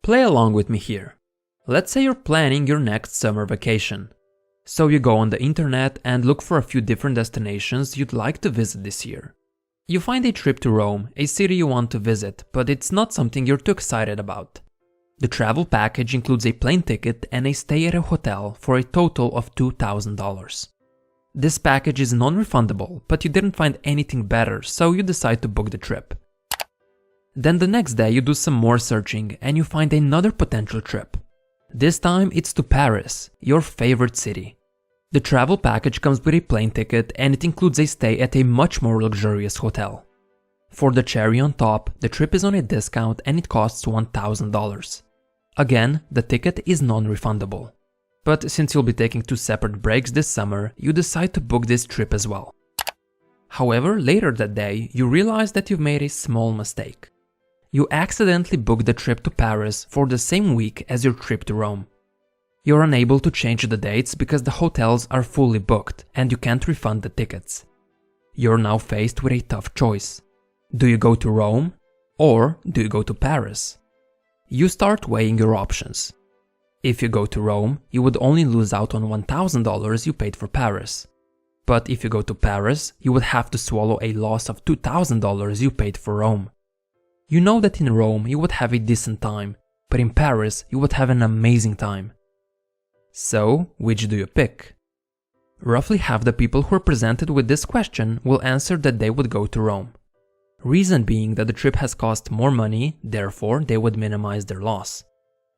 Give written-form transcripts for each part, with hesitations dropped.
Play along with me here. Let's say you're planning your next summer vacation. So you go on the internet and look for a few different destinations you'd like to visit this year. You find a trip to Rome, a city you want to visit, but it's not something you're too excited about. The travel package includes a plane ticket and a stay at a hotel for a total of $2,000. This package is non-refundable, but you didn't find anything better, so you decide to book the trip. Then the next day you do some more searching and you find another potential trip. This time it's to Paris, your favorite city. The travel package comes with a plane ticket and it includes a stay at a much more luxurious hotel. For the cherry on top, the trip is on a discount and it costs $1,000. Again, the ticket is non-refundable. But since you'll be taking 2 separate breaks this summer, you decide to book this trip as well. However, later that day, you realize that you've made a small mistake. You accidentally booked the trip to Paris for the same week as your trip to Rome. You're unable to change the dates because the hotels are fully booked and you can't refund the tickets. You're now faced with a tough choice. Do you go to Rome or do you go to Paris? You start weighing your options. If you go to Rome, you would only lose out on $1,000 you paid for Paris. But if you go to Paris, you would have to swallow a loss of $2,000 you paid for Rome. You know that in Rome you would have a decent time, but in Paris you would have an amazing time. So, which do you pick? Roughly half the people who are presented with this question will answer that they would go to Rome. Reason being that the trip has cost more money, therefore they would minimize their loss.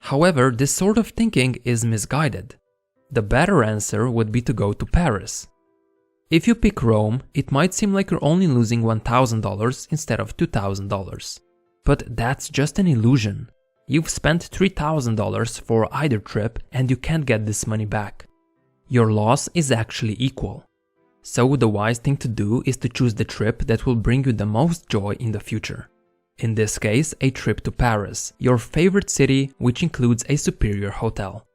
However, this sort of thinking is misguided. The better answer would be to go to Paris. If you pick Rome, it might seem like you're only losing $1,000 instead of $2,000. But that's just an illusion. You've spent $3,000 for either trip and you can't get this money back. Your loss is actually equal. So the wise thing to do is to choose the trip that will bring you the most joy in the future. In this case, a trip to Paris, your favorite city, which includes a superior hotel.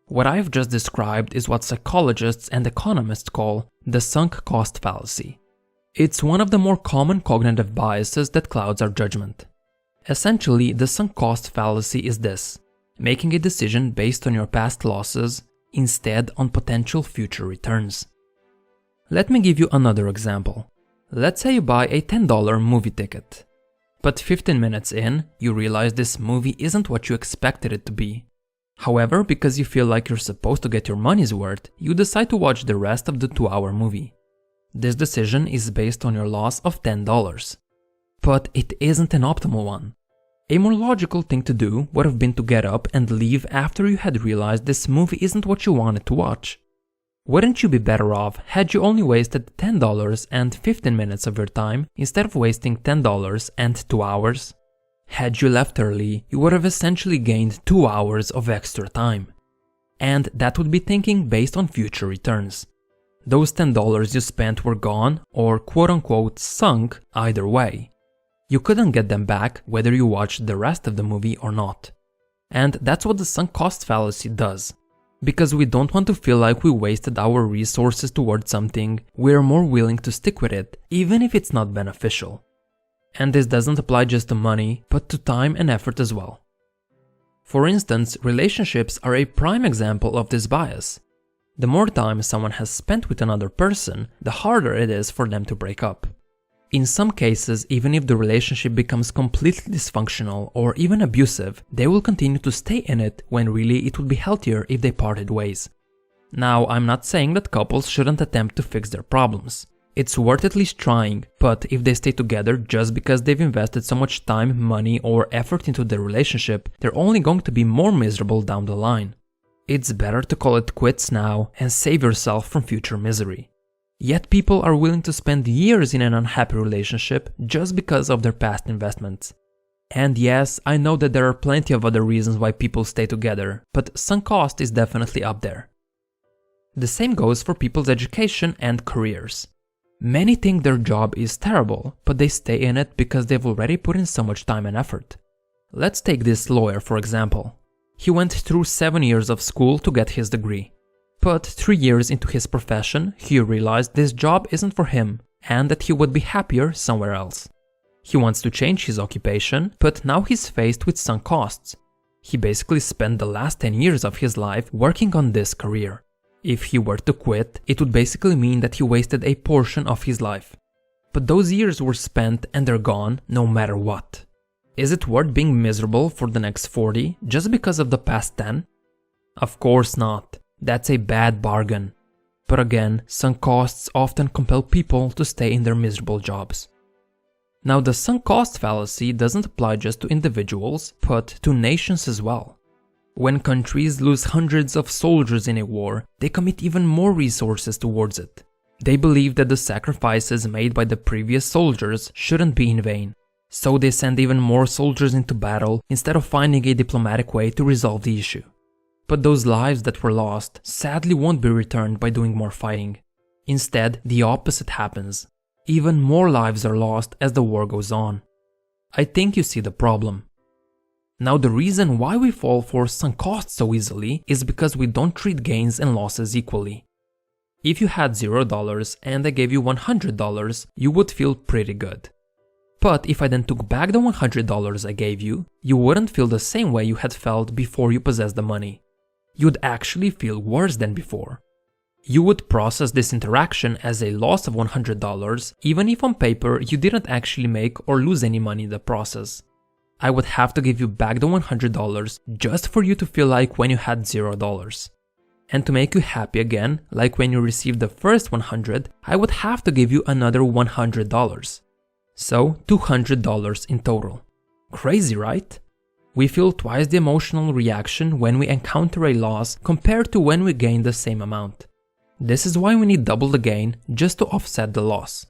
What I've just described is what psychologists and economists call the sunk cost fallacy. It's one of the more common cognitive biases that clouds our judgment. Essentially, the sunk cost fallacy is this: making a decision based on your past losses instead on potential future returns. Let me give you another example. Let's say you buy a $10 movie ticket. But 15 minutes in, you realize this movie isn't what you expected it to be. However, because you feel like you're supposed to get your money's worth, you decide to watch the rest of the 2-hour movie. This decision is based on your loss of $10. But it isn't an optimal one. A more logical thing to do would have been to get up and leave after you had realized this movie isn't what you wanted to watch. Wouldn't you be better off had you only wasted $10 and 15 minutes of your time instead of wasting $10 and 2 hours? Had you left early, you would have essentially gained 2 hours of extra time. And that would be thinking based on future returns. Those $10 you spent were gone or quote-unquote sunk either way. You couldn't get them back whether you watched the rest of the movie or not. And that's what the sunk cost fallacy does. Because we don't want to feel like we wasted our resources towards something, we're more willing to stick with it, even if it's not beneficial. And this doesn't apply just to money, but to time and effort as well. For instance, relationships are a prime example of this bias. The more time someone has spent with another person, the harder it is for them to break up. In some cases, even if the relationship becomes completely dysfunctional or even abusive, they will continue to stay in it when really it would be healthier if they parted ways. Now, I'm not saying that couples shouldn't attempt to fix their problems. It's worth at least trying, but if they stay together just because they've invested so much time, money, or effort into their relationship, they're only going to be more miserable down the line. It's better to call it quits now and save yourself from future misery. Yet people are willing to spend years in an unhappy relationship just because of their past investments. And yes, I know that there are plenty of other reasons why people stay together, but sunk cost is definitely up there. The same goes for people's education and careers. Many think their job is terrible, but they stay in it because they've already put in so much time and effort. Let's take this lawyer for example. He went through 7 years of school to get his degree. But 3 years into his profession, he realized this job isn't for him and that he would be happier somewhere else. He wants to change his occupation, but now he's faced with sunk costs. He basically spent the last 10 years of his life working on this career. If he were to quit, it would basically mean that he wasted a portion of his life. But those years were spent and they're gone no matter what. Is it worth being miserable for the next 40 just because of the past 10? Of course not. That's a bad bargain. But again, sunk costs often compel people to stay in their miserable jobs. Now, the sunk cost fallacy doesn't apply just to individuals, but to nations as well. When countries lose hundreds of soldiers in a war, they commit even more resources towards it. They believe that the sacrifices made by the previous soldiers shouldn't be in vain, so they send even more soldiers into battle instead of finding a diplomatic way to resolve the issue. But those lives that were lost sadly won't be returned by doing more fighting. Instead, the opposite happens. Even more lives are lost as the war goes on. I think you see the problem. Now, the reason why we fall for sunk costs so easily is because we don't treat gains and losses equally. If you had $0 and I gave you $100, you would feel pretty good. But if I then took back the $100 I gave you, you wouldn't feel the same way you had felt before you possessed the money. You'd actually feel worse than before. You would process this interaction as a loss of $100, even if on paper you didn't actually make or lose any money in the process. I would have to give you back the $100 just for you to feel like when you had $0. And to make you happy again, like when you received the first $100, I would have to give you another $100. So $200 in total. Crazy, right? We feel twice the emotional reaction when we encounter a loss compared to when we gain the same amount. This is why we need double the gain just to offset the loss.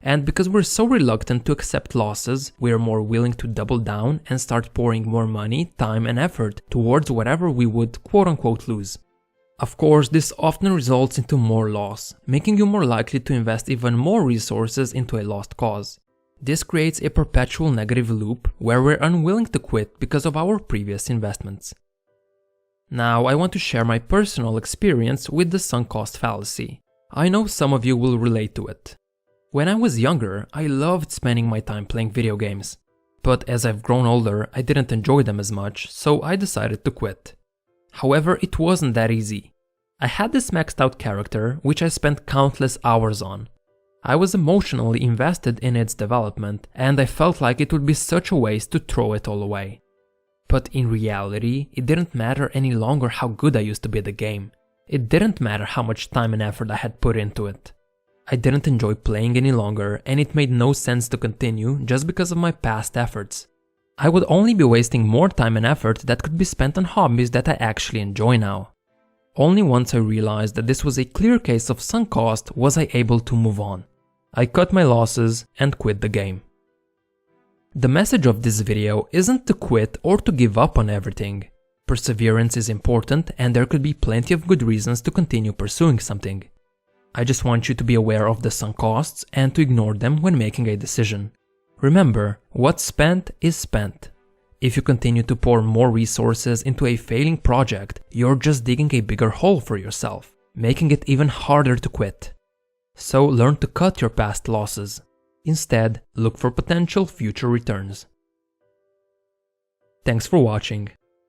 And because we're so reluctant to accept losses, we are more willing to double down and start pouring more money, time and effort towards whatever we would quote-unquote lose. Of course, this often results into more loss, making you more likely to invest even more resources into a lost cause. This creates a perpetual negative loop where we're unwilling to quit because of our previous investments. Now, I want to share my personal experience with the sunk cost fallacy. I know some of you will relate to it. When I was younger, I loved spending my time playing video games. But as I've grown older, I didn't enjoy them as much, so I decided to quit. However, it wasn't that easy. I had this maxed out character, which I spent countless hours on. I was emotionally invested in its development, and I felt like it would be such a waste to throw it all away. But in reality, it didn't matter any longer how good I used to be at the game. It didn't matter how much time and effort I had put into it. I didn't enjoy playing any longer, and it made no sense to continue just because of my past efforts. I would only be wasting more time and effort that could be spent on hobbies that I actually enjoy now. Only once I realized that this was a clear case of sunk cost was I able to move on. I cut my losses and quit the game. The message of this video isn't to quit or to give up on everything. Perseverance is important, and there could be plenty of good reasons to continue pursuing something. I just want you to be aware of the sunk costs and to ignore them when making a decision. Remember, what's spent is spent. If you continue to pour more resources into a failing project, you're just digging a bigger hole for yourself, making it even harder to quit. So learn to cut your past losses. Instead, look for potential future returns. Thanks for watching.